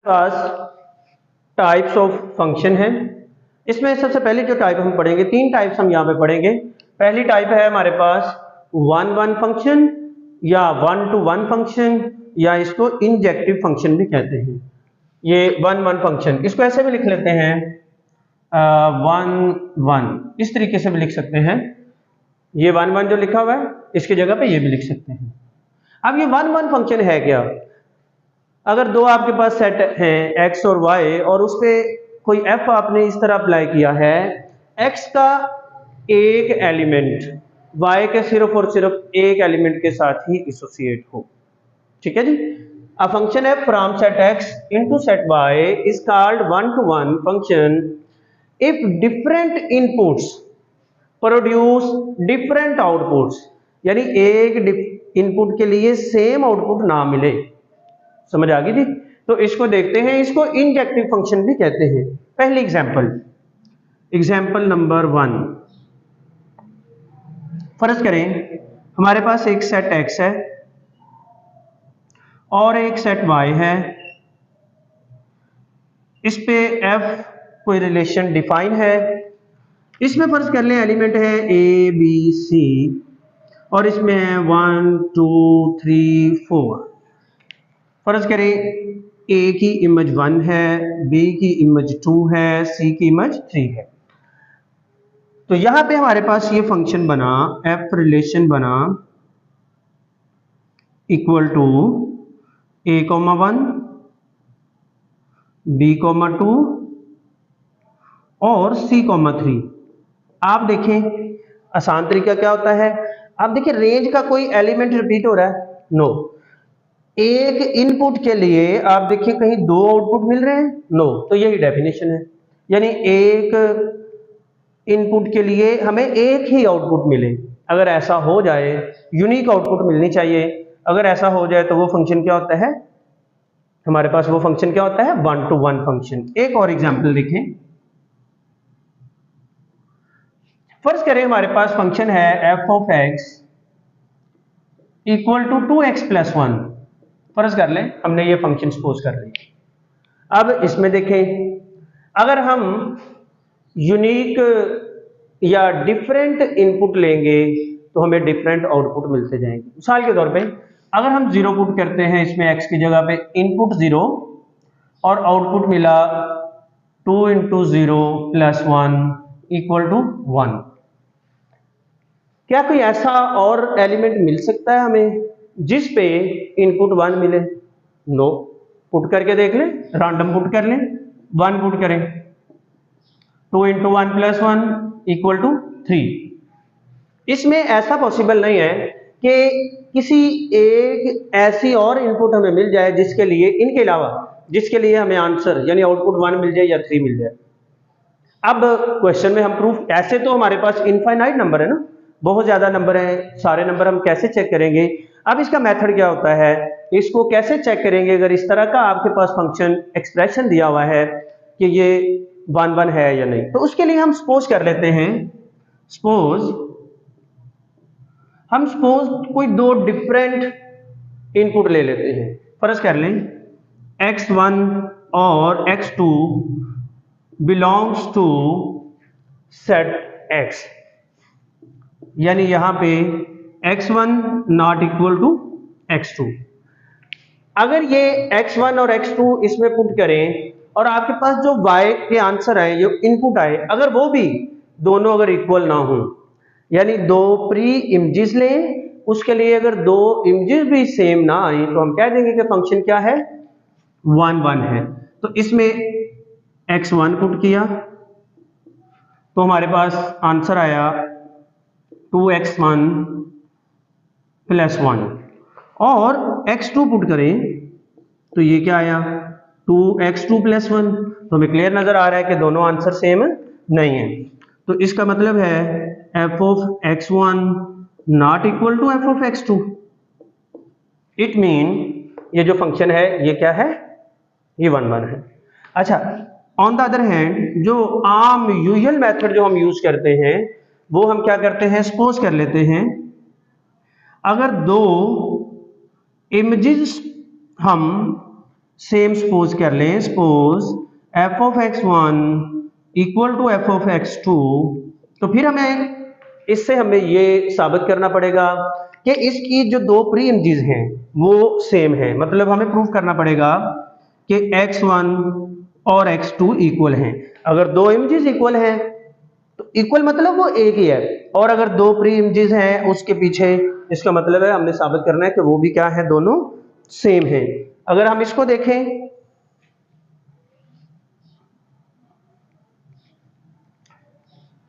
Pass types of function है। इसमें सबसे पहले जो टाइप हम पढ़ेंगे, तीन टाइप्स हम यहाँ पे पढ़ेंगे। पहली टाइप है हमारे पास वन वन फंक्शन या वन टू वन फंक्शन, या इसको इंजेक्टिव फंक्शन भी कहते हैं। ये वन वन फंक्शन, इसको ऐसे भी लिख लेते हैं वन वन, इस तरीके से भी लिख सकते हैं। ये वन वन जो लिखा हुआ है इसकी जगह पे ये भी लिख सकते हैं। अब ये वन वन फंक्शन है क्या? अगर दो आपके पास सेट हैं x और y, और उस पर कोई f आपने इस तरह अप्लाई किया है, x का एक एलिमेंट y के सिर्फ और सिर्फ एक एलिमेंट के साथ ही एसोसिएट हो, ठीक है जी। A function f from set x into set y is called one to one function if different inputs produce different outputs, यानी एक इनपुट के लिए सेम आउटपुट ना मिले। समझ आ गई थी? तो इसको देखते हैं, इसको इंजेक्टिव फंक्शन भी कहते हैं। पहली एग्जाम्पल नंबर 1। फर्ज करें हमारे पास एक सेट x है और एक सेट y है। इस पे f कोई रिलेशन डिफाइन है। इसमें फर्ज कर लें एलिमेंट है a b c, और इसमें है 1 2 3 4। फर्ज करें a की इमेज 1 है, b की इमेज 2 है, c की इमेज 3 है। तो यहां पे हमारे पास ये फंक्शन बना, f रिलेशन बना इक्वल टू a, 1 b, 2 और c, 3। आप देखें आसान तरीका क्या होता है। आप देखिए रेंज का कोई एलिमेंट रिपीट हो रहा है? नो। एक इनपुट के लिए आप देखिए कहीं दो आउटपुट मिल रहे हैं? नो। तो यही डेफिनेशन है, यानी एक इनपुट के लिए हमें एक ही आउटपुट मिले। अगर ऐसा हो जाए, यूनिक आउटपुट मिलनी चाहिए। अगर ऐसा हो जाए तो वो फंक्शन क्या होता है हमारे पास? वो फंक्शन क्या होता है? One to one function. एक और एग्जांपल देखें। फर्ज करें हमारे पास फंक्शन है f of x equal to 2x plus 1। फर्ज कर लें हमने ये फंक्शन सपोज कर रही है। अब इसमें देखें, अगर हम यूनिक या डिफरेंट इनपुट लेंगे तो हमें डिफरेंट आउटपुट मिलते जाएंगे। मिसाल के तौर पे अगर हम 0 पुट करते हैं, इसमें x की जगह पे इनपुट 0 और आउटपुट मिला 2 इंटू 0 प्लस 1 इक्वल टू 1। क्या कोई ऐसा और एलिमेंट मिल सकता है हमें जिस पे इनपुट 1 मिले? नो। पुट करके देख लें, रैंडम पुट कर लें, 1 पुट करें, 2 इंटू 1 प्लस 1 इक्वल टू 3। इसमें ऐसा पॉसिबल नहीं है कि किसी एक ऐसी और इनपुट हमें मिल जाए जिसके लिए, इनके अलावा जिसके लिए हमें आंसर यानी आउटपुट 1 मिल जाए या 3 मिल जाए। अब क्वेश्चन में हम प्रूफ, ऐसे तो हमारे पास इनफाइनाइट नंबर है ना, बहुत ज्यादा नंबर है, सारे नंबर हम कैसे चेक करेंगे? अब इसका मेथड क्या होता है, इसको कैसे चेक करेंगे? अगर इस तरह का आपके पास फंक्शन एक्सप्रेशन दिया हुआ है कि ये 1 1 है या नहीं, तो उसके लिए हम सपोज कर लेते हैं, सपोज कोई दो डिफरेंट इनपुट ले लेते हैं। फर्ज कर लें x1 और x2 belongs to set x, यानी यहां पे x1 not equal to x2। अगर ये x1 और x2 इसमें पुट करें और आपके पास जो y के आंसर आए, जो इनपुट आए, अगर वो भी दोनों अगर इक्वल ना हो, यानी दो प्री इमेजेस लें, उसके लिए अगर दो इमेजेस भी सेम ना आई तो हम कह देंगे कि फंक्शन क्या है? 1 1 है। तो इसमें x1 पुट किया तो हमारे पास आंसर आया 2x1 प्लस 1, और x2 पुट करें तो ये क्या आया? 2x2 plus 1। तो हमें क्लियर नजर आ रहा है कि दोनों आंसर सेम नहीं है। तो इसका मतलब है f of x1 not equal to f of x2। It mean ये जो फंक्शन है ये क्या है? ये 1 1 है। अच्छा, ऑन द अदर हैंड जो आम यूजुअल मेथड जो हम यूज करते हैं वो हम क्या करते हैं? सपोज कर लेते हैं अगर दो इमेजेस हम सेम सपोज कर लें, suppose F of X one equal to F of X two, तो फिर हमें ये साबित करना पड़ेगा कि इसकी जो दो प्री इमेजेस हैं वो सेम है। मतलब हमें प्रूव करना पड़ेगा कि x1 और x2 इक्वल हैं। अगर दो इमेजेस इक्वल हैं तो इक्वल मतलब वो एक ही है, और अगर दो प्री इमेजेस हैं उसके पीछे, इसका मतलब है हमने साबित करना है कि वो भी क्या है, दोनों सेम है। अगर हम इसको देखें,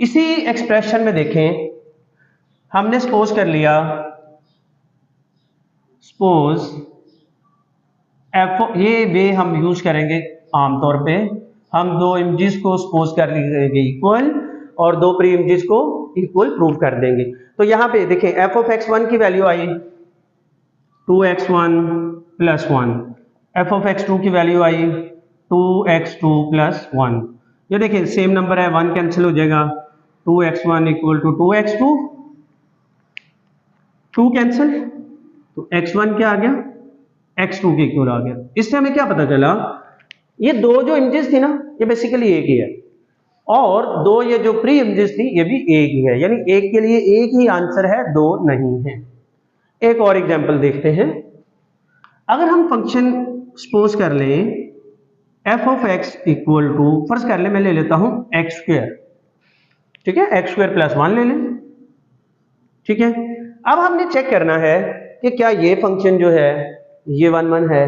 इसी एक्सप्रेशन में देखें, हमने सपोज कर लिया, सपोज एफ, ये वे हम यूज करेंगे आमतौर पे, हम दो इमेजेस को सपोज कर लेंगे इक्वल और दो प्री इमेजेस को इक्वल प्रूव कर देंगे। तो यहां पे देखें, एफ ऑफ एक्स वन की value I 2x1 plus 1, F of x2 की वैल्यू आई 2x2 प्लस 1। ये देखिए सेम नंबर है, 1 कैंसिल हो जाएगा, 2x1 equal to 2x2, 2 cancel, तो x1 क्या आ गया, x2 के इक्वल आ गया। इससे हमें क्या पता चला, ये दो जो इमेजेस थी ना ये बेसिकली एक ही है, और दो ये जो प्री इमेजेस थी ये भी एक ही है, यानी एक के लिए एक ही आंसर है, दो नहीं है। एक और एग्जांपल देखते हैं। अगर हम फंक्शन सपोज कर लें F of X equal to, first कर ले, मैं ले लेता हूं एक्स स्क्वायर, ठीक है, एक्स स्क्वायर प्लस 1 ले लें, ठीक है। अब हमने चेक करना है कि क्या ये फंक्शन जो है ये 1 1 है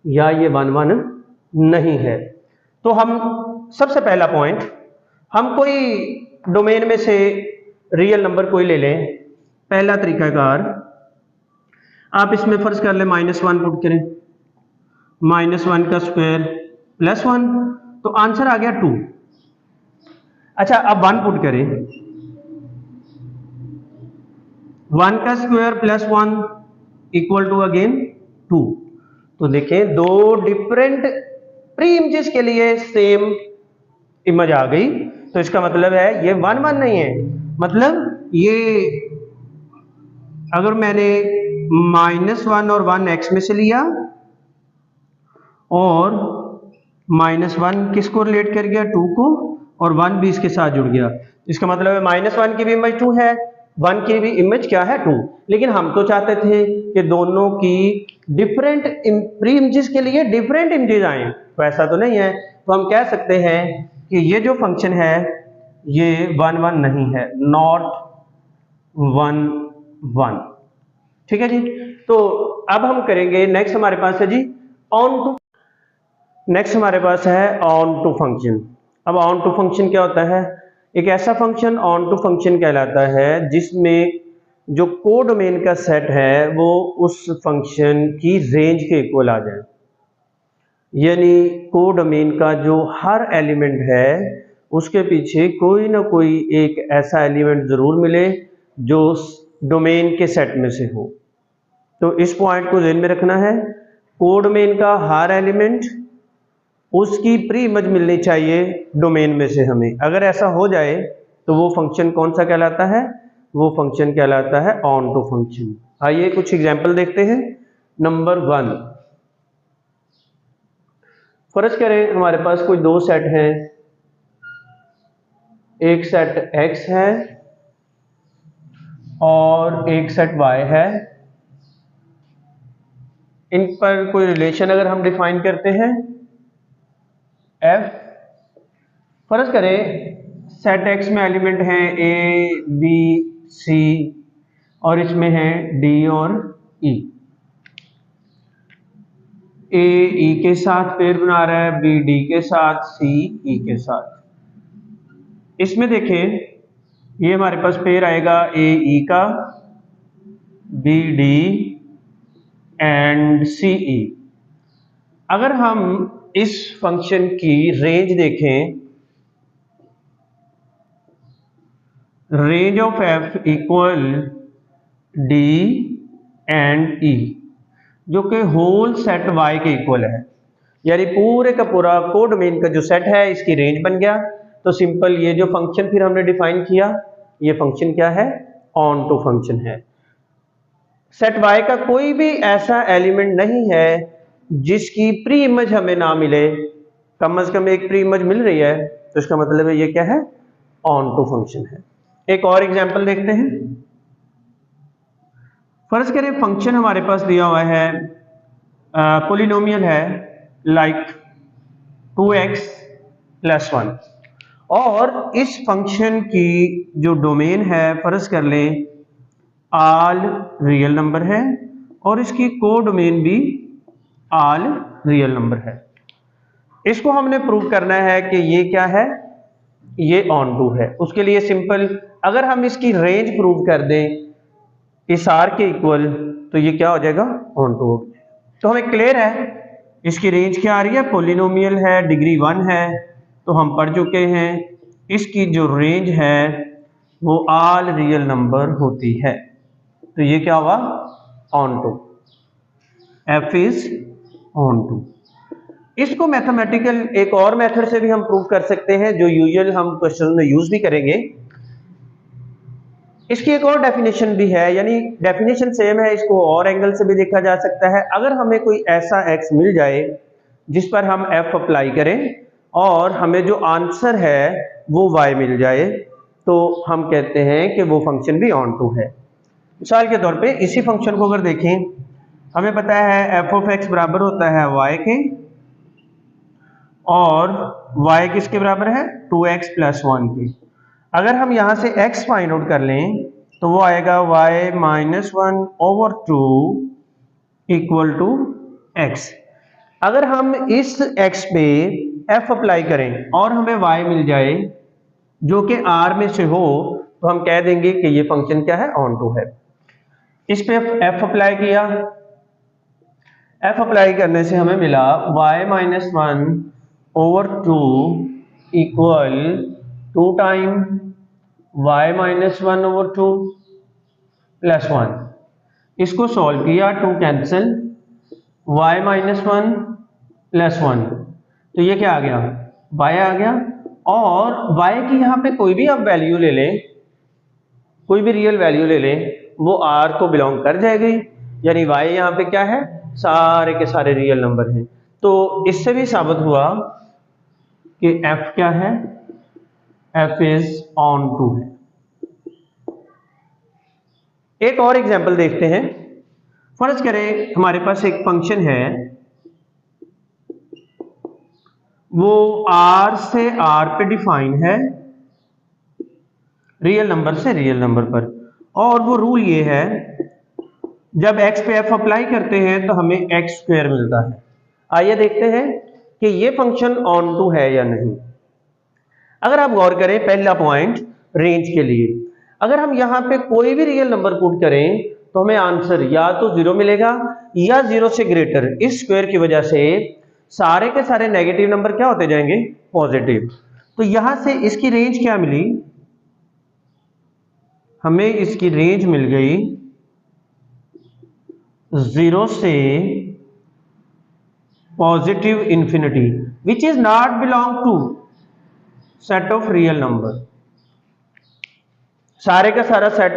या ये 1 1 नहीं है। तो हम सबसे पहला पॉइंट, हम कोई डोमेन में से रियल नंबर कोई ले लें। पहला तरीकाकार, आप इसमें फर्ज कर ले -1 पुट करें, -1 का स्क्वायर प्लस 1, तो आंसर आ गया 2। अच्छा अब 1 पुट करें, 1 का square plus 1 equal to again 2। तो देखें दो डिफरेंट प्री इमेजेस के लिए सेम इमेज आ गई, तो इसका मतलब है ये 1 1 नहीं है। मतलब ये अगर मैंने -1 और 1 x में से लिया और -1 किसको रिलेट कर गया, 2 को, और 1 भी इसके साथ जुड़ गया, इसका मतलब है -1 की भी इमेज 2 है, 1 की भी इमेज क्या है, 2। लेकिन हम तो चाहते थे कि दोनों की डिफरेंट प्री इमेजेस के लिए डिफरेंट इमेजेस आए, तो ऐसा तो नहीं है। तो हम कह सकते हैं कि ये जो फंक्शन है ये 1 1 नहीं है, नॉट 1 1, ठीक है जी। तो अब हम करेंगे, नेक्स्ट हमारे पास है जी ऑन टू, नेक्स्ट हमारे पास है ऑन टू फंक्शन। अब ऑन टू फंक्शन क्या होता है, एक ऐसा फंक्शन ऑन टू फंक्शन कहलाता है जिसमें जो कोडोमेन का सेट है वो उस फंक्शन की रेंज के इक्वल आ जाए, यानी कोडोमेन का जो हर एलिमेंट है उसके पीछे कोई ना कोई एक ऐसा एलिमेंट जरूर मिले जो डोमेन के सेट में से हो। तो इस पॉइंट को ध्यान में रखना है, कोडोमेन का हर एलिमेंट उसकी प्री इमेज मिलनी चाहिए डोमेन में से हमें। अगर ऐसा हो जाए तो वो फंक्शन कौन सा कहलाता है, वो फंक्शन कहलाता है ऑन टू फंक्शन। आइए कुछ एग्जांपल देखते हैं। नंबर 1, फर्ज करें हमारे पास कोई दो सेट हैं, एक सेट x है और एक सेट y है। इन पर कोई रिलेशन अगर हम डिफाइन करते हैं f, फर्ज करें सेट x में एलिमेंट हैं a b c और इसमें है d और e। a e के साथ पेयर बना रहा है, b d के साथ, c e के साथ। इसमें देखें ये हमारे पास पेयर आएगा a e का, b d and c e। अगर हम इस फंक्शन की रेंज देखें, range of f equal d and e, जो कि होल सेट y के इक्वल है, यानी पूरे का पूरा कोडोमेन का जो सेट है इसकी रेंज बन गया। तो सिंपल ये जो फंक्शन फिर हमने डिफाइन किया, ये फंक्शन क्या है, ऑन टू फंक्शन है। सेट y का कोई भी ऐसा एलिमेंट नहीं है जिसकी प्री इमेज हमें ना मिले, कम से कम एक प्री इमेज मिल रही है, तो इसका मतलब है ये क्या है, ऑन टू फंक्शन है। एक और एग्जांपल देखते हैं। फर्ज करें फंक्शन हमारे पास दिया हुआ है, पॉलिनोमियल है लाइक 2x + 1, और इस फंक्शन की जो डोमेन है फर्ज कर लें ऑल रियल नंबर है, और इसकी को डोमेन भी ऑल रियल नंबर है। इसको हमने प्रूव करना है कि ये क्या है, ये ऑन टू है। उसके लिए सिंपल, अगर हम इसकी रेंज प्रूव कर दें इस आर के इक्वल, तो ये क्या हो जाएगा, ऑन टू हो गया। तो हमें क्लियर है इसकी रेंज क्या आ रही है, पॉलिनोमियल है, डिग्री 1 है, तो हम पढ़ चुके हैं इसकी जो रेंज है वो ऑल रियल नंबर होती है। तो ये क्या हुआ, onto, F is onto. इसको मैथमेटिकल एक और मेथड से भी हम प्रूव कर सकते हैं, जो यूजुअल हम क्वेश्चन में यूज भी करेंगे। इसकी एक और डेफिनेशन भी है, यानी डेफिनेशन सेम है, इसको और एंगल से भी देखा जा सकता है। अगर हमें कोई ऐसा x मिल जाए जिस पर हम f अप्लाई करें और हमें जो आंसर है वो y मिल जाए, तो हम कहते हैं कि वो फंक्शन भी ऑन टू है। मिसाल के तौर पे इसी फंक्शन को अगर देखें, हमें पता है f(x) बराबर होता है y के, और y किसके बराबर है, 2x + 1 के। अगर हम यहां से x फाइंड आउट कर लें तो वो आएगा y - 1/2 = x। अगर हम इस x पे f अप्लाई करें और हमें y मिल जाए जो कि r में से हो, तो हम कह देंगे कि ये फंक्शन क्या है, ऑन टू है। इस पे f अप्लाई किया, f अप्लाई करने से हमें मिला y - 1/2 = 2 टाइम y - 1/2 + 1। इसको सॉल्व किया, 2 कैंसिल, y - 1 + 1, तो ये क्या आ गया, y आ गया। और y की यहाँ पे कोई भी आप वैल्यू ले लें, कोई भी रियल वैल्यू ले लें, वो r को बिलोंग कर जाएगी, यानी y यहाँ पे क्या है, सारे के सारे रियल नंबर हैं। तो इससे भी साबित हुआ कि f क्या है, f इज ऑन टू है। एक और एग्जांपल देखते हैं। फर्ज करें हमारे पास एक फंक्शन है, वो r से r पे डिफाइन है, रियल नंबर से रियल नंबर पर, और वो रूल ये है जब x पे f अप्लाई करते हैं तो हमें x² मिलता है। आइए देखते हैं कि ये फंक्शन ऑन टू है या नहीं। अगर आप गौर करें, पहला पॉइंट रेंज के लिए, अगर हम यहाँ पे कोई भी रियल नंबर पुट करें तो हमें आंसर या तो 0 मिलेगा या 0 से ग्रेटर। इस स्क्वायर की वजह से सारे के सारे नेगेटिव नंबर क्या होते जाएंगे, पॉजिटिव। तो यहां से इसकी रेंज क्या मिली, हमें इसकी रेंज मिल गई 0 से positive infinity, which is not belong to set of real number. सारे का सारा सेट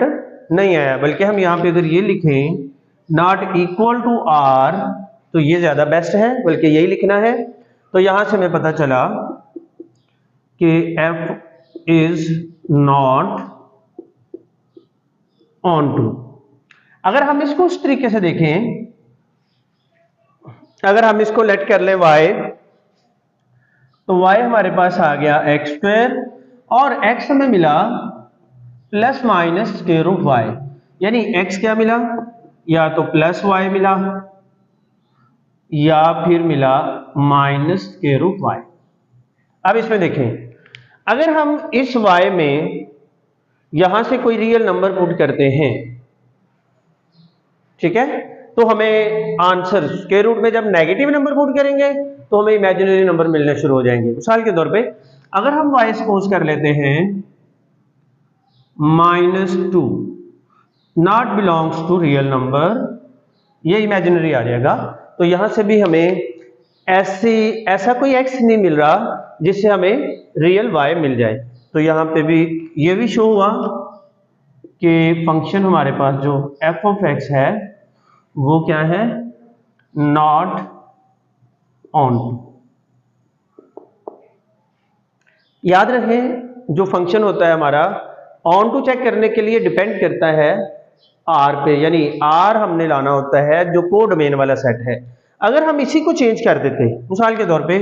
नहीं आया, बल्कि हम यहां पे अगर ये लिखें नॉट इक्वल टू आर, तो ये ज्यादा बेस्ट है, बल्कि यही लिखना है। तो यहां से हमें पता चला कि f is not onto. अगर हम इसको उस तरीके से देखें, अगर हम इसको लेट कर लें y, तो y हमारे पास आ गया x², और x हमें मिला ±√y, यानी x क्या मिला, या तो +y मिला या फिर मिला -√y। अब इसमें देखें, अगर हम इस y में यहां से कोई रियल नंबर पुट करते हैं, ठीक है, तो हमें आंसर स्क्वायर रूट में जब नेगेटिव नंबर पुट करेंगे तो हमें इमेजिनरी नंबर मिलने शुरू हो जाएंगे। मिसाल के तौर पे अगर हम y सपोज कर लेते हैं -2 not belongs to real number, ये इमेजिनरी आ जाएगा। तो यहां से भी हमें ऐसा कोई x नहीं मिल रहा जिससे हमें रियल y मिल जाए। तो यहां पे भी ये भी शो हुआ कि फंक्शन हमारे पास जो f(x) है वो क्या है, नॉट ऑन टू। याद रखें जो फंक्शन होता है हमारा ऑन टू चेक करने के लिए डिपेंड करता है आर पे, यानी आर हमने लाना होता है जो कोडोमेन वाला सेट है। अगर हम इसी को चेंज कर देते, मिसाल के तौर पे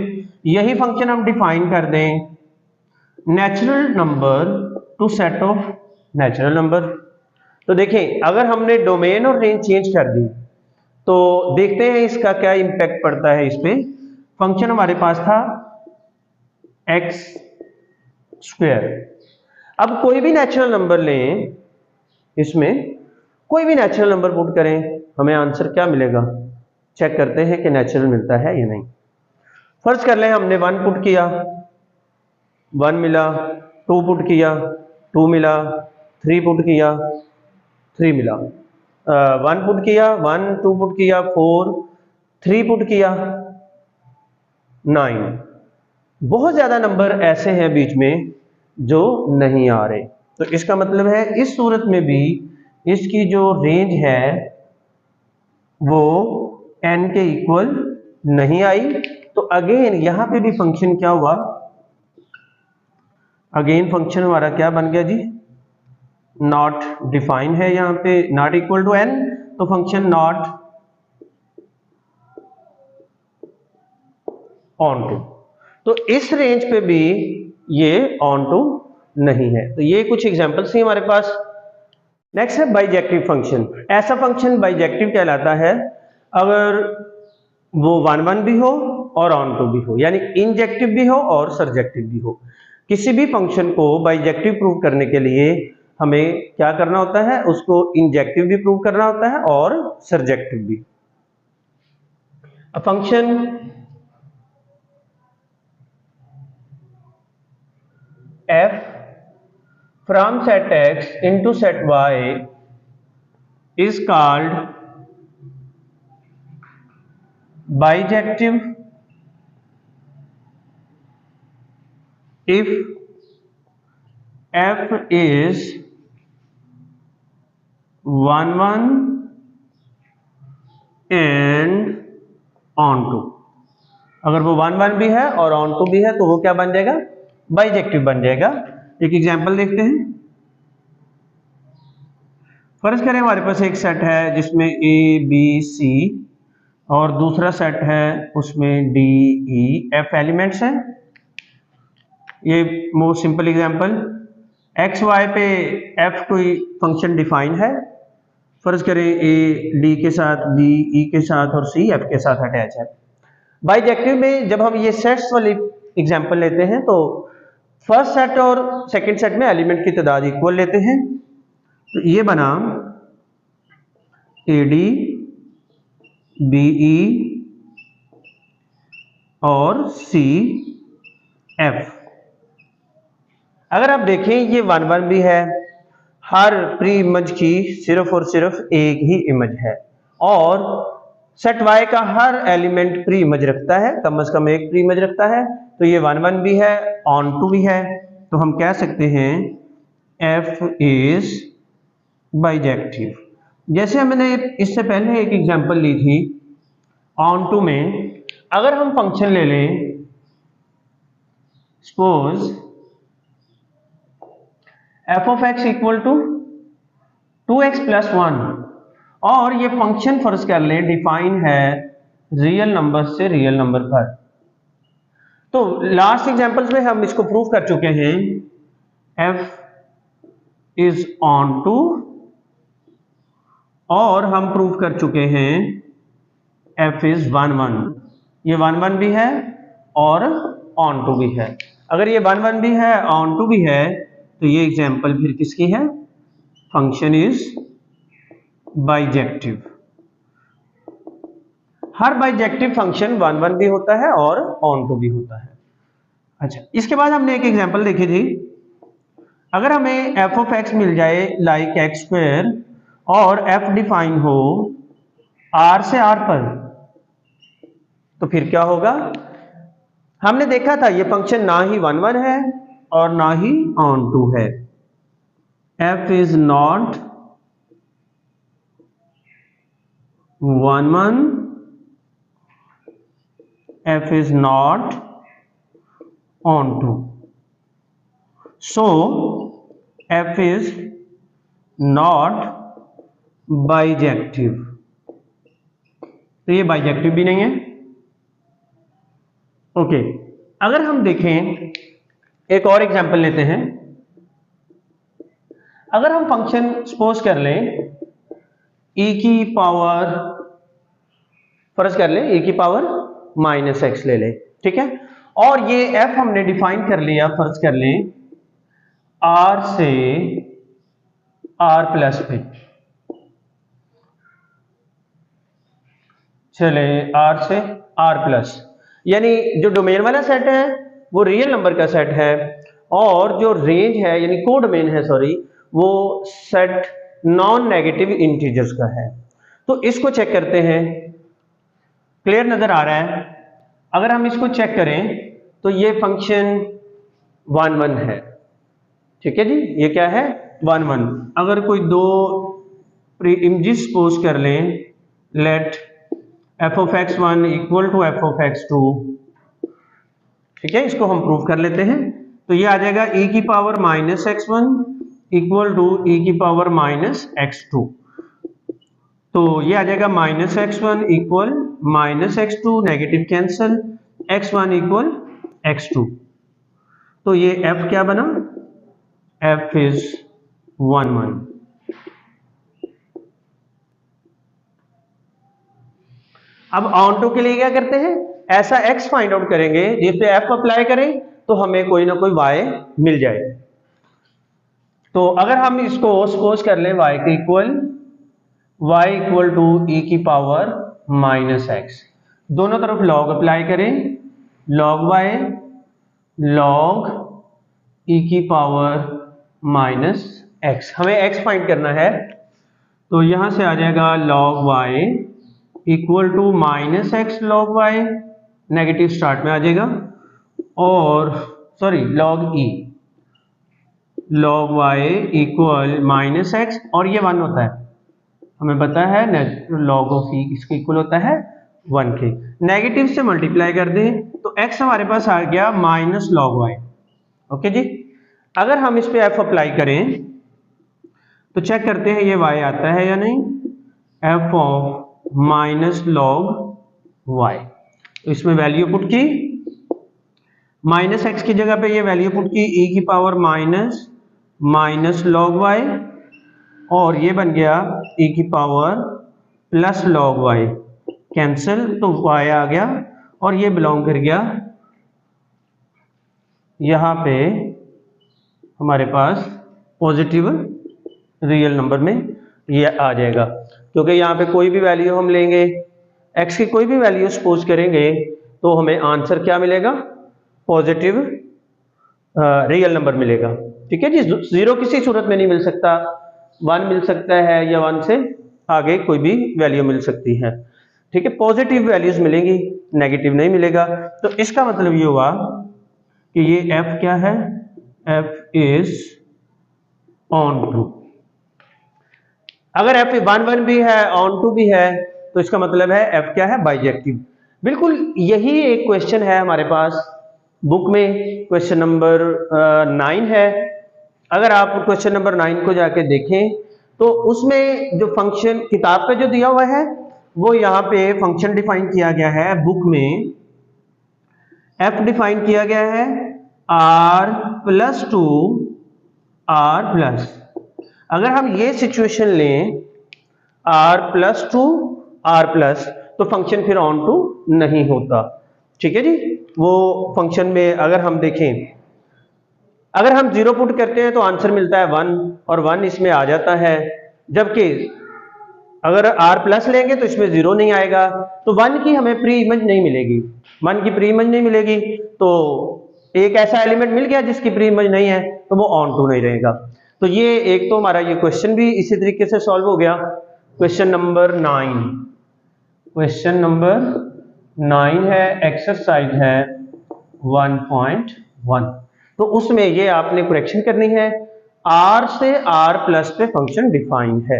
यही फंक्शन हम डिफाइन कर दें natural number two set of natural number, तो देखें अगर हमने डोमेन और रेंज चेंज कर दी तो देखते हैं इसका क्या इंपैक्ट पड़ता है इस पे। फंक्शन हमारे पास था एक्स स्क्वायर, अब कोई भी नेचुरल नंबर लें, इसमें कोई भी नेचुरल नंबर पुट करें, हमें आंसर क्या मिलेगा, चेक करते हैं कि नेचुरल मिलता है या नहीं। फर्ज कर लें हमने 1 पुट किया, 1 मिला, 2 पुट किया, 2 मिला, 3 पुट किया, 3 मिला, 1 पुट किया, 1, 2 पुट किया, 4, 3 पुट किया, 9। बहुत ज्यादा नंबर ऐसे हैं बीच में जो नहीं आ रहे, तो इसका मतलब है इस सूरत में भी इसकी जो रेंज है वो n के इक्वल नहीं आई। तो अगेन यहां पे भी फंक्शन क्या हुआ, अगेन फंक्शन हमारा क्या बन गया जी, नॉट डिफाइन है, यहां पे नॉट इक्वल टू n, तो फंक्शन नॉट ऑन टू। तो इस रेंज पे भी ये ऑन टू नहीं है। तो ये कुछ एग्जांपल्स थी हमारे पास। नेक्स्ट है बाइजेक्टिव फंक्शन। ऐसा फंक्शन बाइजेक्टिव कहलाता है अगर वो 1 1 भी हो और ऑन टू भी हो, यानी इंजेक्टिव भी हो और सरजेक्टिव भी हो। किसी भी फंक्शन को बाइजेक्टिव प्रूव करने के लिए हमें क्या करना होता है, उसको इंजेक्टिव भी प्रूव करना होता है और सरजेक्टिव भी। अ function f from set x into set y is called bijective if f is 1 1 and on to। अगर वो 1 1 भी है और on to भी है तो वो क्या बन जाएगा, बाइजेक्टिव बन जाएगा। एक एग्जांपल देखते हैं। फर्ज करें हमारे पास एक सेट है जिसमें ए बी सी और दूसरा सेट है उसमें डी ई एफ एलिमेंट्स हैं। ये most simple example, X Y पे एफ कोई फंक्शन डिफाइन है, फर्ज करें ए डी के साथ, बी ई के साथ और सी एफ के साथ अटैच है। बाइजेक्टिव में जब हम ये सेट्स वाली एग्जांपल लेते हैं तो फर्स्ट सेट और सेकंड सेट में एलिमेंट की तादाद इक्वल लेते हैं, तो ये बना ए डी बी ई और सी एफ। अगर आप देखें ये 1 1 भी है, हर प्री इमेज की सिर्फ और सिर्फ एक ही इमेज है और सेट वाई का हर एलिमेंट प्री इमेज रखता है, कम से कम एक प्री इमेज रखता है, तो ये 1 1 भी है, ऑन टू भी है, तो हम कह सकते हैं f इज बाइजेक्टिव। जैसे हमने इससे पहले एक एग्जांपल ली थी ऑन टू में, अगर हम फंक्शन ले लें suppose f of x equal to 2x plus 1 और ये फंक्शन फर्ज कर लें डिफाइन है रियल नंबर से रियल नंबर पर, तो लास्ट एग्जांपल्स में हम इसको प्रूव कर चुके हैं f इज ऑन टू और हम प्रूव कर चुके हैं f इज 1 1। ये 1 1 भी है और ऑन टू भी है। अगर ये 1 1 भी है ऑन टू भी है तो ये एग्जांपल फिर किसकी है, function is bijective. Her bijective function 1 1 भी होता है और ऑन टू भी होता है। अच्छा, इसके बाद हमने एक एग्जांपल देखी थी, अगर हमें f ऑफ x मिल जाए लाइक एक्स स्क्वायर और f डिफाइन हो r से r पर, तो फिर क्या होगा। हमने देखा था ये फंक्शन ना ही 1 1 है और ना ही ऑन टू है, f is not 1 1 f is not onto, so f is not bijective. तो ये बाइजेक्टिव भी नहीं है। ओके, अगर हम देखें एक और एग्जांपल लेते हैं। अगर हम फंक्शन सपोज कर लें e की पावर, फर्ज कर लें e की पावर -x ले लें, ठीक है, और ये f हमने डिफाइन कर लिया, फर्ज कर लें r से r प्लस पे, चले r से r प्लस, यानी जो डोमेन वाला सेट है वो रियल नंबर का सेट है, और जो रेंज है यानी को डोमेन है, सॉरी, वो सेट नॉन नेगेटिव इंटीजर्स का है। तो इसको चेक करते हैं, क्लियर नजर आ रहा है। अगर हम इसको चेक करें तो ये फंक्शन 1 1 है, ठीक है जी, ये क्या है 1 1। अगर कोई दो प्री इमेजेस सपोज कर लें, let f of x1 equal to f of x2, ठीक है, इसको हम प्रूव कर लेते हैं। तो ये आ जाएगा e की power -x1 equal to e की पावर -x2, तो ये आ जाएगा -x1 equal -x2, negative cancel, x1 equal x2, तो ये f क्या बना, f इज 1 1। अब ऑन टू के लिए क्या करते हैं, ऐसा x फाइंड आउट करेंगे जिस पे f अप्लाई करें तो हमें कोई ना कोई y मिल जाए। तो अगर हम इसको सपोज कर लें y के equal, y equal to e की पावर -x, दोनों तरफ लॉग अप्लाई करें, log y log e की पावर -x, हमें x फाइंड करना है, तो यहां से आ जाएगा log y equal to -x log y, negative start में आ जाएगा, और sorry log e log y equal -x, और ये 1 होता है, हमें पता है log ऑफ e इसके इक्वल होता है 1 के, नेगेटिव से मल्टीप्लाई कर दें तो x हमारे पास आ गया -log y। ओके जी, अगर हम इस पे f अप्लाई करें तो चेक करते हैं ये y आता है या नहीं, f ऑफ -log y, तो इसमें वैल्यू पुट की, -x की जगह पे ये वैल्यू पुट की e की पावर -log y, और ये बन गया e की पावर +log y, कैंसिल, तो y आ गया और ये बिलोंग कर गया यहाँ पे हमारे पास पॉजिटिव रियल नंबर में ये आ जाएगा, क्योंकि यहाँ पे कोई भी वैल्यू हम लेंगे, x की कोई भी वैल्यू सपोज करेंगे तो हमें आंसर क्या मिलेगा, पॉजिटिव रियल नंबर मिलेगा, ठीक है जी। 0 किसी सूरत में नहीं मिल सकता, 1 मिल सकता है या 1 से आगे कोई भी वैल्यू मिल सकती है, ठीक है, पॉजिटिव वैल्यूज मिलेंगी, नेगेटिव नहीं मिलेगा। तो इसका मतलब ये हुआ कि ये f क्या है, f इज ऑन टू। अगर f 1 1 भी है, ऑन टू भी है, तो इसका मतलब है f क्या है, बाइजेक्टिव। बिल्कुल यही एक क्वेश्चन है हमारे पास बुक में, क्वेश्चन नंबर 9 है। अगर आप क्वेश्चन नंबर 9 को जाके देखें तो उसमें जो फंक्शन किताब पे जो दिया हुआ है वो यहाँ पे फंक्शन डिफाइन किया गया है, बुक में f डिफाइन किया गया है r+2 r+। अगर हम ये सिचुएशन लें r+2 r+, तो फंक्शन फिर ऑन टू नहीं होता, ठीक है जी। वो फंक्शन में अगर हम देखें, अगर हम 0 पुट करते हैं तो आंसर मिलता है 1, और 1 इसमें आ जाता है, जबकि अगर r+ लेंगे तो इसमें 0 नहीं आएगा, तो 1 की हमें प्री इमेज नहीं मिलेगी, 1 की प्री इमेज नहीं मिलेगी, तो एक ऐसा एलिमेंट मिल गया जिसकी प्री इमेज नहीं है तो वो ऑन टू नहीं रहेगा। तो ये एक तो हमारा ये क्वेश्चन भी इसी तरीके से सॉल्व हो गया। क्वेश्चन नंबर 9, क्वेश्चन नंबर 9 है, एक्सरसाइज है 1.1, तो उसमें ये आपने करेक्शन करनी है, r से r+ पे फंक्शन डिफाइंड है।